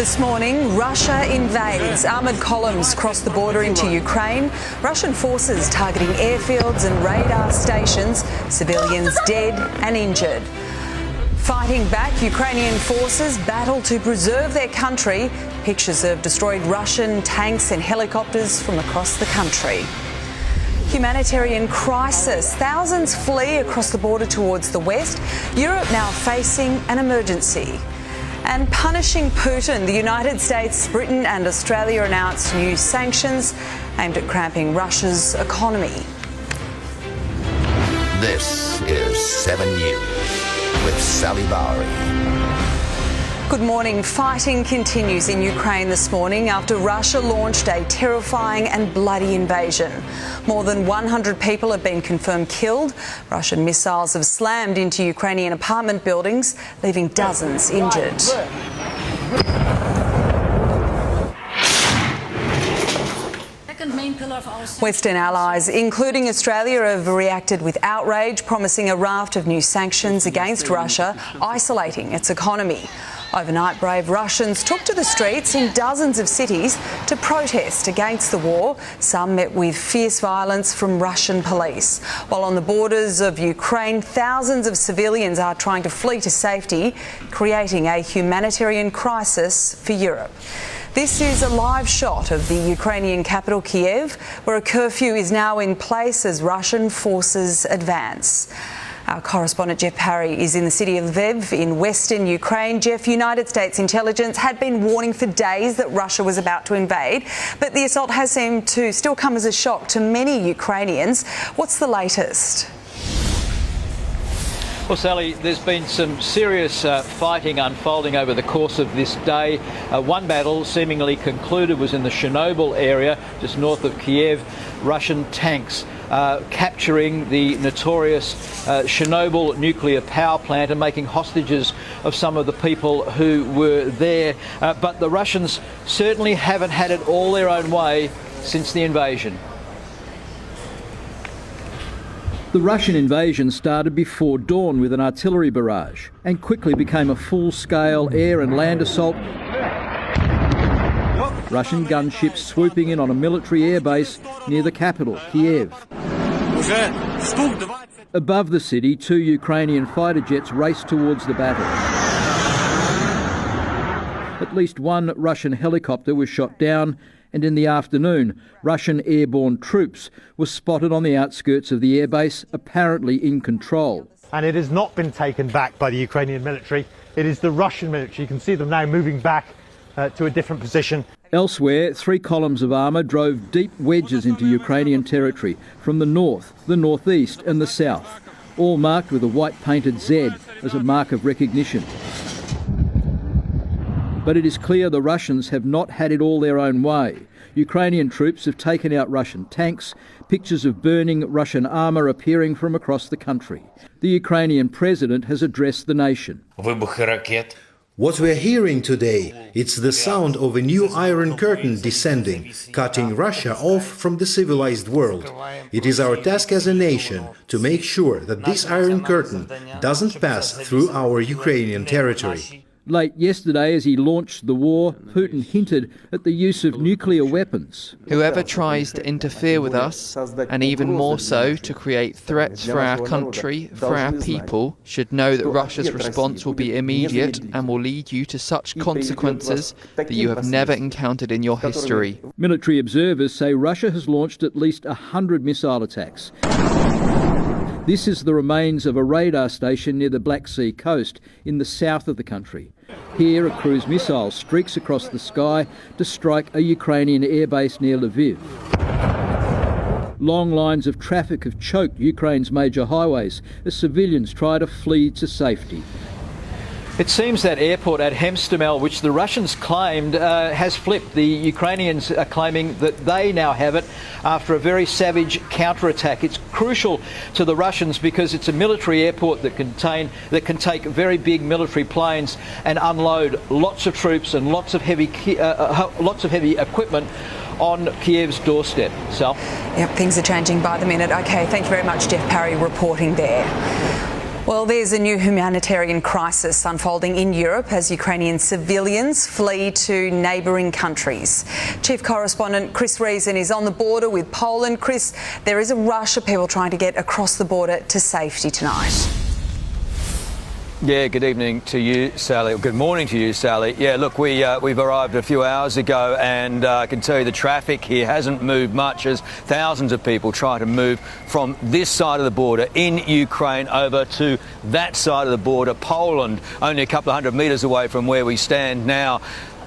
This morning, Russia invades. Armoured columns cross the border into Ukraine. Russian forces targeting airfields and radar stations. Civilians dead and injured. Fighting back, Ukrainian forces battle to preserve their country. Pictures of destroyed Russian tanks and helicopters from across the country. Humanitarian crisis. Thousands flee across the border towards the west. Europe now facing an emergency. And punishing Putin, the United States, Britain and Australia announced new sanctions aimed at cramping Russia's economy. This is 7 News with Sally Bowery. Good morning. Fighting continues in Ukraine this morning after Russia launched a terrifying and bloody invasion. More than 100 people have been confirmed killed. Russian missiles have slammed into Ukrainian apartment buildings, leaving dozens injured. Western allies, including Australia, have reacted with outrage, promising a raft of new sanctions against Russia, isolating its economy. Overnight, brave Russians took to the streets in dozens of cities to protest against the war. Some met with fierce violence from Russian police. While on the borders of Ukraine, thousands of civilians are trying to flee to safety, creating a humanitarian crisis for Europe. This is a live shot of the Ukrainian capital, Kiev, where a curfew is now in place as Russian forces advance. Our correspondent Jeff Parry is in the city of Lviv in western Ukraine. Jeff, United States intelligence had been warning for days that Russia was about to invade, but the assault has seemed to still come as a shock to many Ukrainians. What's the latest? Well, Sally, there's been some serious fighting unfolding over the course of this day. One battle seemingly concluded was in the Chernobyl area, just north of Kiev. Russian tanks capturing the notorious Chernobyl nuclear power plant and making hostages of some of the people who were there. But the Russians certainly haven't had it all their own way since the invasion. The Russian invasion started before dawn with an artillery barrage and quickly became a full-scale air and land assault. Russian gunships swooping in on a military airbase near the capital, Kiev. Above the city, 2 Ukrainian fighter jets raced towards the battle. At least 1 Russian helicopter was shot down, and in the afternoon, Russian airborne troops were spotted on the outskirts of the airbase, apparently in control. And it has not been taken back by the Ukrainian military. It is the Russian military. You can see them now moving back to a different position. Elsewhere, 3 columns of armour drove deep wedges into Ukrainian territory from the north, the northeast and the south, all marked with a white painted Z as a mark of recognition. But it is clear the Russians have not had it all their own way. Ukrainian troops have taken out Russian tanks, pictures of burning Russian armour appearing from across the country. The Ukrainian president has addressed the nation. What we're hearing today, it's the sound of a new Iron Curtain descending, cutting Russia off from the civilized world. It is our task as a nation to make sure that this Iron Curtain doesn't pass through our Ukrainian territory. Late yesterday, as he launched the war, Putin hinted at the use of nuclear weapons. Whoever tries to interfere with us, and even more so to create threats for our country, for our people, should know that Russia's response will be immediate and will lead you to such consequences that you have never encountered in your history. Military observers say Russia has launched at least 100 missile attacks. This is the remains of a radar station near the Black Sea coast in the south of the country. Here, a cruise missile streaks across the sky to strike a Ukrainian airbase near Lviv. Long lines of traffic have choked Ukraine's major highways as civilians try to flee to safety. It seems that airport at Hostomel, which the Russians claimed, has flipped. The Ukrainians are claiming that they now have it after a very savage counterattack. It's crucial to the Russians because it's a military airport that can take very big military planes and unload lots of troops and lots of heavy equipment on Kiev's doorstep. Sal? Yep, things are changing by the minute. OK, thank you very much, Jeff Parry, reporting there. Well, there's a new humanitarian crisis unfolding in Europe as Ukrainian civilians flee to neighbouring countries. Chief Correspondent Chris Reason is on the border with Poland. Chris, there is a rush of people trying to get across the border to safety tonight. Yeah, good evening to you, Sally. Good morning to you, Sally. Yeah, look, we've arrived a few hours ago, and I can tell you the traffic here hasn't moved much as thousands of people try to move from this side of the border in Ukraine over to that side of the border, Poland, only a couple of hundred metres away from where we stand now.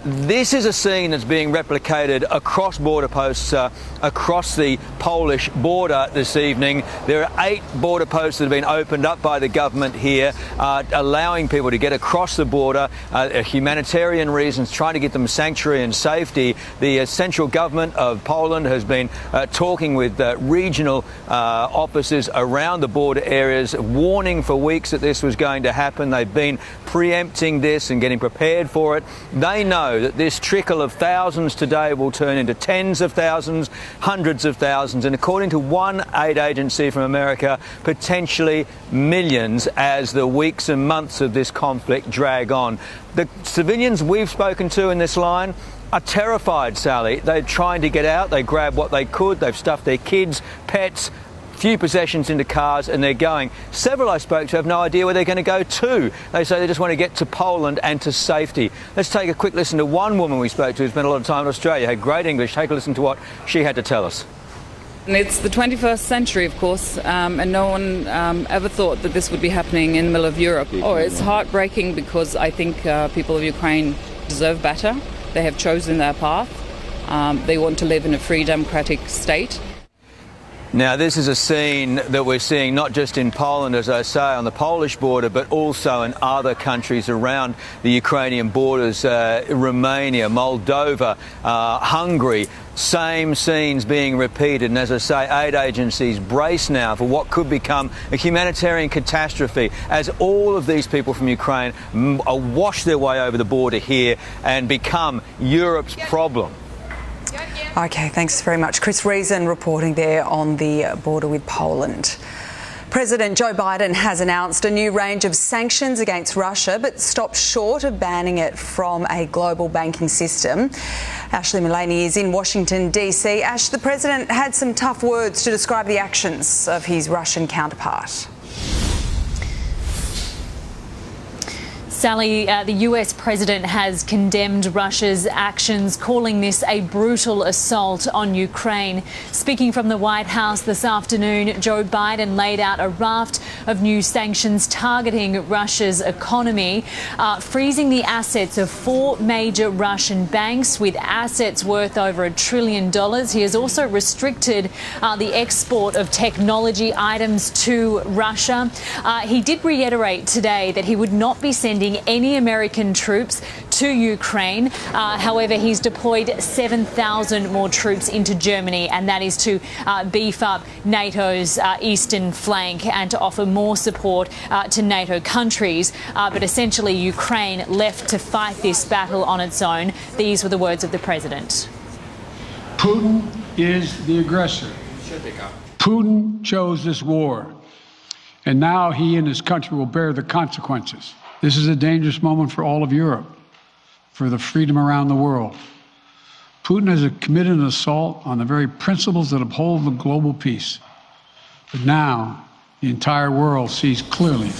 This is a scene that's being replicated across border posts across the Polish border this evening. There are 8 border posts that have been opened up by the government here, allowing people to get across the border, humanitarian reasons, trying to get them sanctuary and safety. The central government of Poland has been talking with regional officers around the border areas, warning for weeks that this was going to happen. They've been preempting this and getting prepared for it. They know that this trickle of thousands today will turn into tens of thousands, hundreds of thousands, and according to one aid agency from America, potentially millions as the weeks and months of this conflict drag on. The civilians we've spoken to in this line are terrified, Sally. They're trying to get out. They grab what they could. They've stuffed their kids, pets, few possessions into cars, and they're going. Several I spoke to have no idea where they're going to go to. They say they just want to get to Poland and to safety. Let's take a quick listen to one woman we spoke to who spent a lot of time in Australia, had great English. Take a listen to what she had to tell us. It's the 21st century, of course, and no one ever thought that this would be happening in the middle of Europe. It's heartbreaking because I think people of Ukraine deserve better. They have chosen their path. They want to live in a free, democratic state. Now, this is a scene that we're seeing not just in Poland, as I say, on the Polish border, but also in other countries around the Ukrainian borders, Romania, Moldova, Hungary. Same scenes being repeated, and as I say, aid agencies brace now for what could become a humanitarian catastrophe as all of these people from Ukraine wash their way over the border here and become Europe's problem. OK, thanks very much. Chris Reason reporting there on the border with Poland. President Joe Biden has announced a new range of sanctions against Russia, but stopped short of banning it from a global banking system. Ashley Mullaney is in Washington, D.C. Ash, the president had some tough words to describe the actions of his Russian counterpart. Sally, the US president has condemned Russia's actions, calling this a brutal assault on Ukraine. Speaking from the White House this afternoon, Joe Biden laid out a raft of new sanctions targeting Russia's economy, freezing the assets of 4 major Russian banks with assets worth over $1 trillion. He has also restricted the export of technology items to Russia. He did reiterate today that he would not be sending any American troops to Ukraine. However, he's deployed 7,000 more troops into Germany, and that is to beef up NATO's eastern flank and to offer more support to NATO countries. But essentially, Ukraine left to fight this battle on its own. These were the words of the president. Putin is the aggressor. Putin chose this war, and now he and his country will bear the consequences. This is a dangerous moment for all of Europe, for the freedom around the world. Putin has committed an assault on the very principles that uphold the global peace. But now the entire world sees clearly.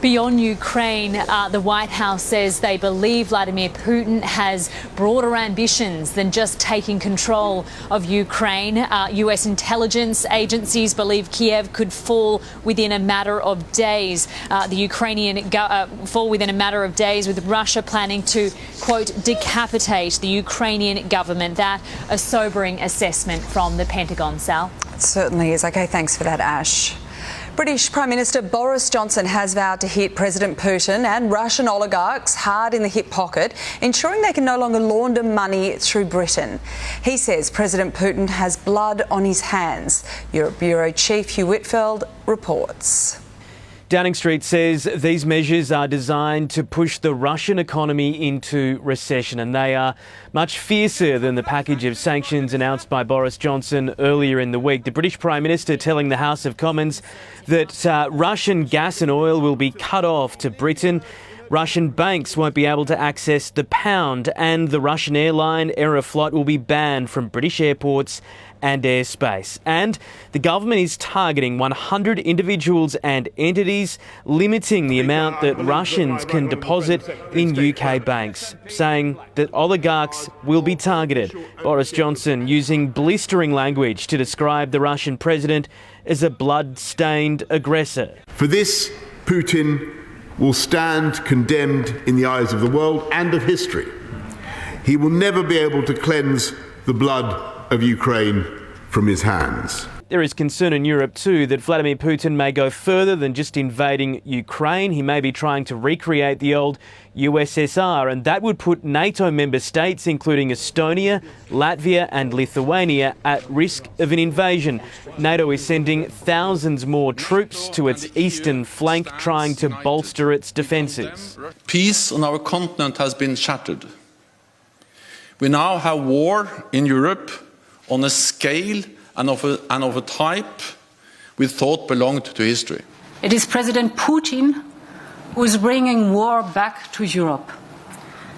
Beyond Ukraine, the White House says they believe Vladimir Putin has broader ambitions than just taking control of Ukraine. US intelligence agencies believe Kiev could fall within a matter of days. Fall within a matter of days, with Russia planning to, quote, decapitate the Ukrainian government. That a sobering assessment from the Pentagon, Sal. It certainly is. OK, thanks for that, Ash. British Prime Minister Boris Johnson has vowed to hit President Putin and Russian oligarchs hard in the hip pocket, ensuring they can no longer launder money through Britain. He says President Putin has blood on his hands. Europe Bureau Chief Hugh Whitfield reports. Downing Street says these measures are designed to push the Russian economy into recession, and they are much fiercer than the package of sanctions announced by Boris Johnson earlier in the week. The British Prime Minister telling the House of Commons that Russian gas and oil will be cut off to Britain. Russian banks won't be able to access the pound, and the Russian airline Aeroflot will be banned from British airports and airspace. And the government is targeting 100 individuals and entities, limiting the amount that Russians can deposit in UK banks, saying that oligarchs will be targeted. Boris Johnson using blistering language to describe the Russian president as a blood-stained aggressor. For this, Putin will stand condemned in the eyes of the world and of history. He will never be able to cleanse the blood of Ukraine from his hands. There is concern in Europe too that Vladimir Putin may go further than just invading Ukraine. He may be trying to recreate the old USSR, and that would put NATO member states, including Estonia, Latvia and Lithuania, at risk of an invasion. NATO is sending thousands more troops to its eastern flank, trying to bolster its defences. Peace on our continent has been shattered. We now have war in Europe on a scale and of a type we thought belonged to history. It is President Putin who is bringing war back to Europe.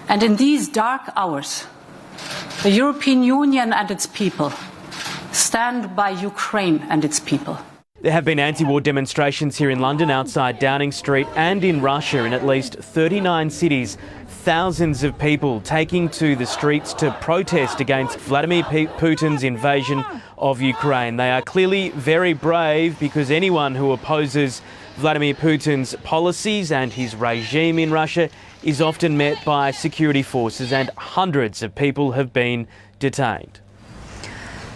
And in these dark hours, the European Union and its people stand by Ukraine and its people. There have been anti-war demonstrations here in London outside Downing Street and in Russia in at least 39 cities. Thousands of people taking to the streets to protest against Vladimir Putin's invasion of Ukraine. They are clearly very brave, because anyone who opposes Vladimir Putin's policies and his regime in Russia is often met by security forces, and hundreds of people have been detained.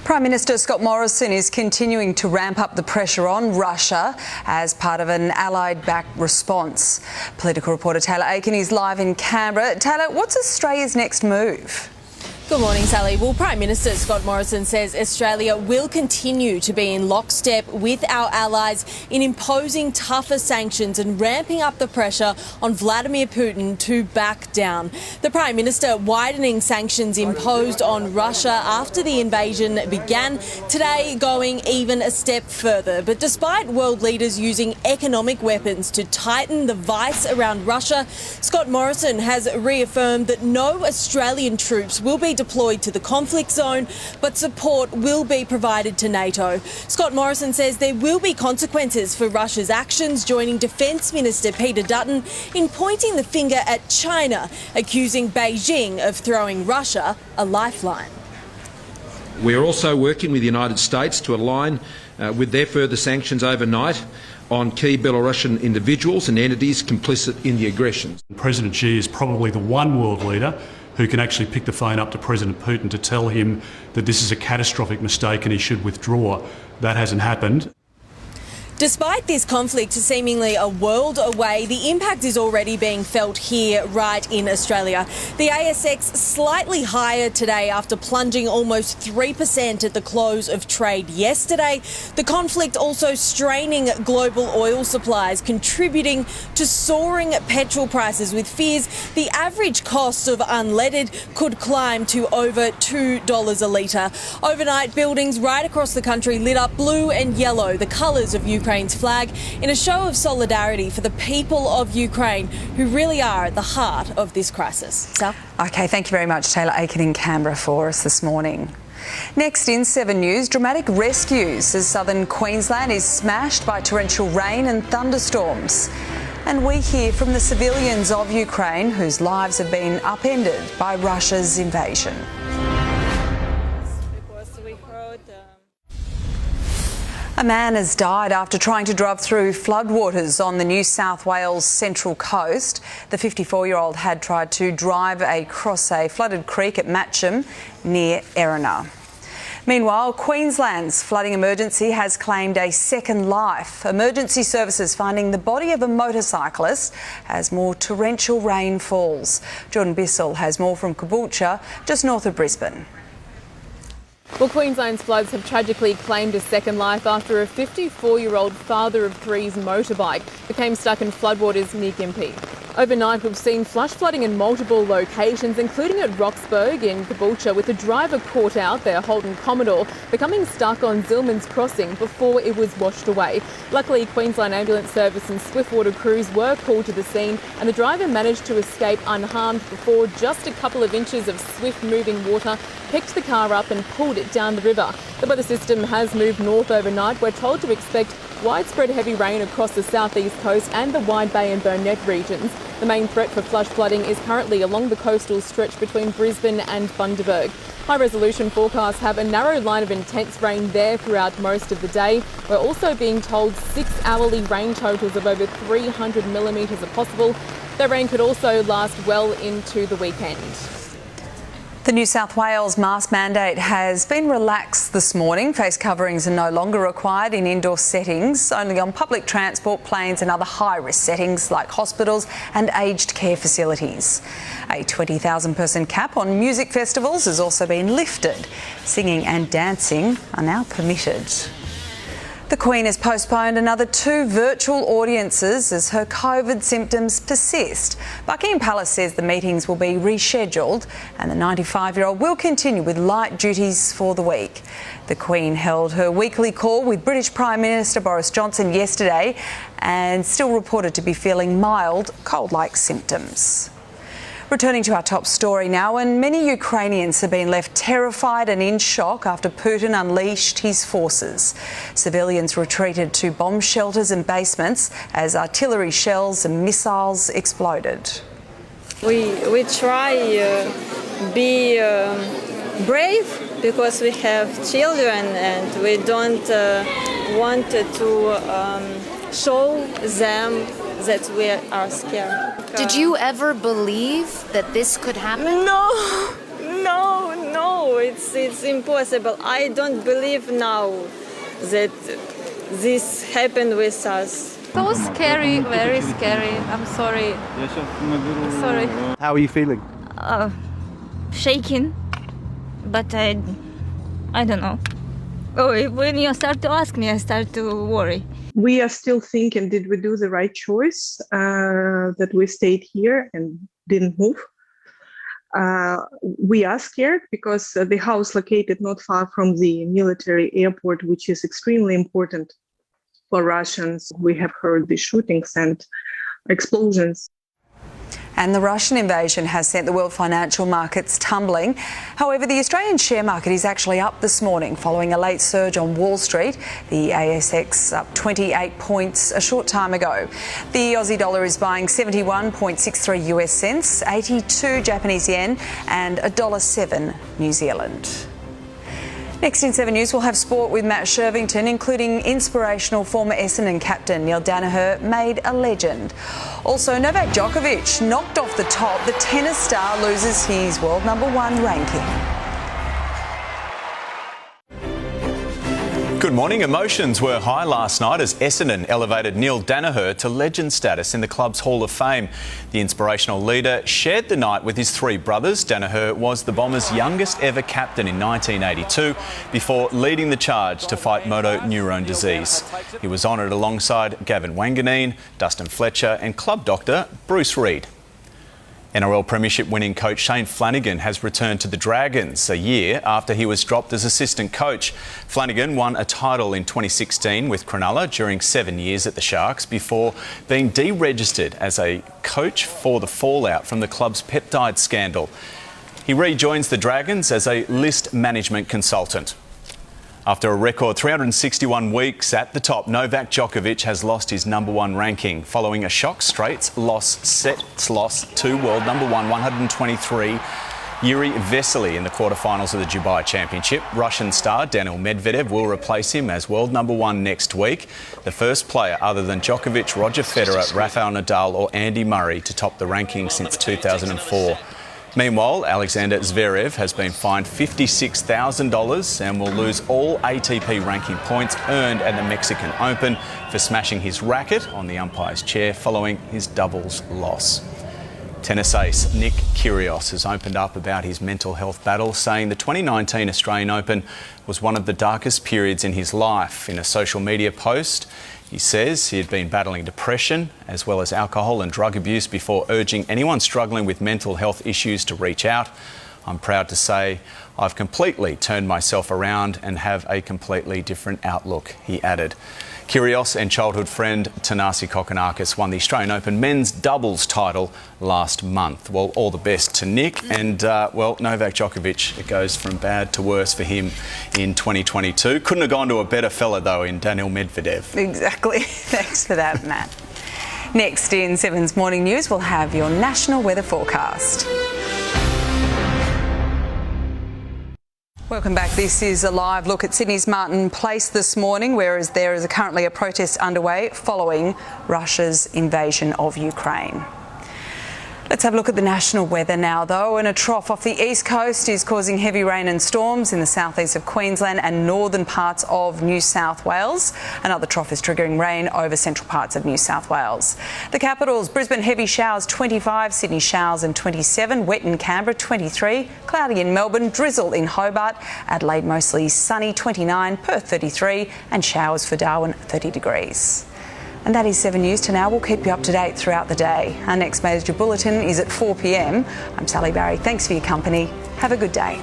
Prime Minister Scott Morrison is continuing to ramp up the pressure on Russia as part of an Allied-backed response. Political reporter Taylor Aiken is live in Canberra. Taylor, what's Australia's next move? Good morning, Sally. Well, Prime Minister Scott Morrison says Australia will continue to be in lockstep with our allies in imposing tougher sanctions and ramping up the pressure on Vladimir Putin to back down. The Prime Minister widening sanctions imposed on Russia after the invasion began, today going even a step further. But despite world leaders using economic weapons to tighten the vice around Russia, Scott Morrison has reaffirmed that no Australian troops will be deployed to the conflict zone, but support will be provided to NATO. Scott Morrison says there will be consequences for Russia's actions, joining Defence Minister Peter Dutton in pointing the finger at China, accusing Beijing of throwing Russia a lifeline. We are also working with the United States to align with their further sanctions overnight on key Belarusian individuals and entities complicit in the aggressions. President Xi is probably the one world leader who can actually pick the phone up to President Putin to tell him that this is a catastrophic mistake and he should withdraw. That hasn't happened. Despite this conflict seemingly a world away, the impact is already being felt here right in Australia. The ASX slightly higher today after plunging almost 3% at the close of trade yesterday. The conflict also straining global oil supplies, contributing to soaring petrol prices, with fears the average cost of unleaded could climb to over $2 a litre. Overnight, buildings right across the country lit up blue and yellow, the colours of Ukraine's flag, in a show of solidarity for the people of Ukraine, who really are at the heart of this crisis. Sal? OK, thank you very much, Taylor Aiken in Canberra for us this morning. Next in 7 News, dramatic rescues as southern Queensland is smashed by torrential rain and thunderstorms. And we hear from the civilians of Ukraine whose lives have been upended by Russia's invasion. A man has died after trying to drive through floodwaters on the New South Wales Central Coast. The 54-year-old had tried to drive across a flooded creek at Matcham near Erina. Meanwhile, Queensland's flooding emergency has claimed a second life. Emergency services finding the body of a motorcyclist as more torrential rain falls. Jordan Bissell has more from Caboolture, just north of Brisbane. Well, Queensland's floods have tragically claimed a second life after a 54-year-old father of three's motorbike became stuck in floodwaters near Gympie. Overnight, we've seen flash flooding in multiple locations, including at Roxburgh in Caboolture, with the driver caught out there, Holden Commodore, becoming stuck on Zillman's Crossing before it was washed away. Luckily, Queensland Ambulance Service and Swiftwater crews were called to the scene, and the driver managed to escape unharmed before just a couple of inches of swift-moving water picked the car up and pulled it down the river. The weather system has moved north overnight. We're told to expect widespread heavy rain across the southeast coast and the Wide Bay and Burnett regions. The main threat for flash flooding is currently along the coastal stretch between Brisbane and Bundaberg. High-resolution forecasts have a narrow line of intense rain there throughout most of the day. We're also being told 6 hourly rain totals of over 300 millimetres are possible. The rain could also last well into the weekend. The New South Wales mask mandate has been relaxed this morning. Face coverings are no longer required in indoor settings, only on public transport, planes and other high-risk settings like hospitals and aged care facilities. A 20,000-person cap on music festivals has also been lifted. Singing and dancing are now permitted. The Queen has postponed another 2 virtual audiences as her COVID symptoms persist. Buckingham Palace says the meetings will be rescheduled and the 95-year-old will continue with light duties for the week. The Queen held her weekly call with British Prime Minister Boris Johnson yesterday and still reported to be feeling mild cold-like symptoms. Returning to our top story now, and many Ukrainians have been left terrified and in shock after Putin unleashed his forces. Civilians retreated to bomb shelters and basements as artillery shells and missiles exploded. We try be brave because we have children and we don't want to show them that we are scared. Did you ever believe that this could happen? No, it's impossible. I don't believe now that this happened with us. So scary, very scary. I'm sorry. Sorry. How are you feeling? Shaking, but I don't know. Oh, when you start to ask me, I start to worry. We are still thinking, did we do the right choice that we stayed here and didn't move? We are scared because the house located not far from the military airport, which is extremely important for Russians. We have heard the shootings and explosions. And the Russian invasion has sent the world financial markets tumbling. However, the Australian share market is actually up this morning following a late surge on Wall Street. The ASX up 28 points a short time ago. The Aussie dollar is buying 71.63 US cents, 82 Japanese yen and $1.07 New Zealand. Next in 7 News, we'll have sport with Matt Shervington, including inspirational former Essendon captain Neil Danaher made a legend. Also, Novak Djokovic knocked off the top. The tennis star loses his world #1 ranking. Good morning. Emotions were high last night as Essendon elevated Neil Danaher to legend status in the club's Hall of Fame. The inspirational leader shared the night with his 3 brothers. Danaher was the Bombers' youngest ever captain in 1982 before leading the charge to fight motor neurone disease. He was honoured alongside Gavin Wanganeen, Dustin Fletcher and club doctor Bruce Reid. NRL Premiership winning coach Shane Flanagan has returned to the Dragons a year after he was dropped as assistant coach. Flanagan won a title in 2016 with Cronulla during 7 years at the Sharks before being deregistered as a coach for the fallout from the club's peptide scandal. He rejoins the Dragons as a list management consultant. After a record 361 weeks at the top, Novak Djokovic has lost his #1 ranking following a shock straight loss to world #1 123 Yuri Vesely in the quarterfinals of the Dubai Championship. Russian star Daniil Medvedev will replace him as world #1 next week, the first player other than Djokovic, Roger Federer, Rafael Nadal or Andy Murray to top the ranking since 2004. Meanwhile, Alexander Zverev has been fined $56,000 and will lose all ATP ranking points earned at the Mexican Open for smashing his racket on the umpire's chair following his doubles loss. Tennis ace Nick Kyrgios has opened up about his mental health battle, saying the 2019 Australian Open was one of the darkest periods in his life. In a social media post, he says he had been battling depression as well as alcohol and drug abuse before urging anyone struggling with mental health issues to reach out. I'm proud to say I've completely turned myself around and have a completely different outlook, he added. Kyrgios and childhood friend Thanasi Kokkinakis won the Australian Open men's doubles title last month. Well, all the best to Nick and, Novak Djokovic, it goes from bad to worse for him in 2022. Couldn't have gone to a better fella, though, in Daniil Medvedev. Exactly. Thanks for that, Matt. Next in 7's Morning News, we'll have your national weather forecast. Welcome back. This is a live look at Sydney's Martin Place this morning, whereas there is currently a protest underway following Russia's invasion of Ukraine. Let's have a look at the national weather now, though. And a trough off the east coast is causing heavy rain and storms in the southeast of Queensland and northern parts of New South Wales. Another trough is triggering rain over central parts of New South Wales. The capitals: Brisbane heavy showers 25, Sydney showers and 27, wet in Canberra 23, cloudy in Melbourne, drizzle in Hobart, Adelaide mostly sunny 29, Perth 33 and showers for Darwin 30 degrees. And that is 7 News to now. We'll keep you up to date throughout the day. Our next major bulletin is at 4 p.m. I'm Sally Barry. Thanks for your company. Have a good day.